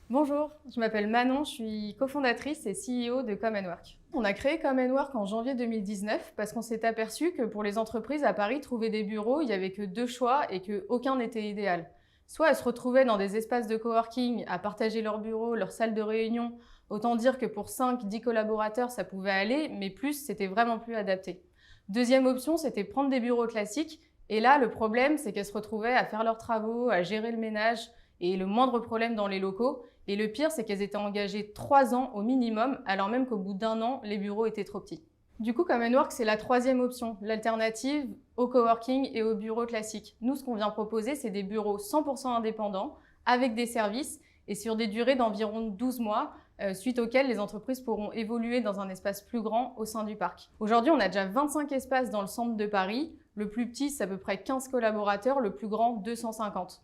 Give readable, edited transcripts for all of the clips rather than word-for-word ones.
Bonjour, je m'appelle Manon, je suis cofondatrice et CEO de Come & Work. On a créé Come & Work en janvier 2019 parce qu'on s'est aperçu que pour les entreprises à Paris, trouver des bureaux, il n'y avait que deux choix et qu'aucun n'était idéal. Soit elles se retrouvaient dans des espaces de coworking à partager leurs bureaux, leurs salles de réunion, autant dire que pour 5-10 collaborateurs, ça pouvait aller, mais plus, c'était vraiment plus adapté. Deuxième option, c'était prendre des bureaux classiques, et là, le problème, c'est qu'elles se retrouvaient à faire leurs travaux, à gérer le ménage, et le moindre problème dans les locaux. Et le pire, c'est qu'elles étaient engagées 3 ans au minimum, alors même qu'au bout d'1 an, les bureaux étaient trop petits. Du coup, Come & Work, c'est la troisième option, l'alternative au coworking et aux bureaux classiques. Nous, ce qu'on vient proposer, c'est des bureaux 100% indépendants, avec des services, et sur des durées d'environ 12 mois, suite auxquelles les entreprises pourront évoluer dans un espace plus grand au sein du parc. Aujourd'hui, on a déjà 25 espaces dans le centre de Paris. Le plus petit, c'est à peu près 15 collaborateurs, le plus grand, 250.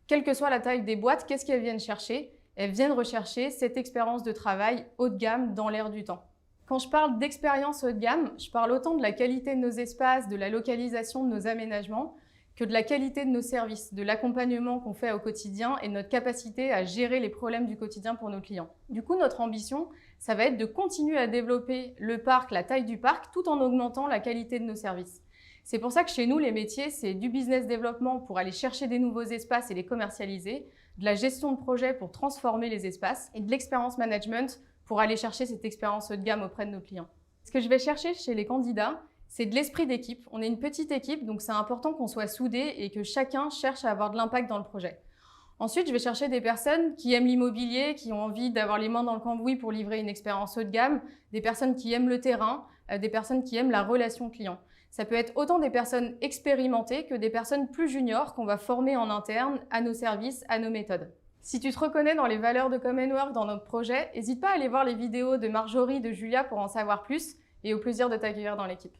Quelle que soit la taille des boîtes, qu'est-ce qu'elles viennent chercher? Elles viennent rechercher cette expérience de travail haut de gamme dans l'air du temps. Quand je parle d'expérience haut de gamme, je parle autant de la qualité de nos espaces, de la localisation de nos aménagements, que de la qualité de nos services, de l'accompagnement qu'on fait au quotidien et de notre capacité à gérer les problèmes du quotidien pour nos clients. Du coup, notre ambition, ça va être de continuer à développer le parc, la taille du parc, tout en augmentant la qualité de nos services. C'est pour ça que chez nous, les métiers, c'est du business développement pour aller chercher des nouveaux espaces et les commercialiser, de la gestion de projet pour transformer les espaces et de l'expérience management pour aller chercher cette expérience haut de gamme auprès de nos clients. Ce que je vais chercher chez les candidats, c'est de l'esprit d'équipe. On est une petite équipe, donc c'est important qu'on soit soudés et que chacun cherche à avoir de l'impact dans le projet. Ensuite, je vais chercher des personnes qui aiment l'immobilier, qui ont envie d'avoir les mains dans le cambouis pour livrer une expérience haut de gamme, des personnes qui aiment le terrain, des personnes qui aiment la relation client. Ça peut être autant des personnes expérimentées que des personnes plus juniors qu'on va former en interne à nos services, à nos méthodes. Si tu te reconnais dans les valeurs de Come & Work dans notre projet, n'hésite pas à aller voir les vidéos de Marjorie, de Julia pour en savoir plus et au plaisir de t'accueillir dans l'équipe.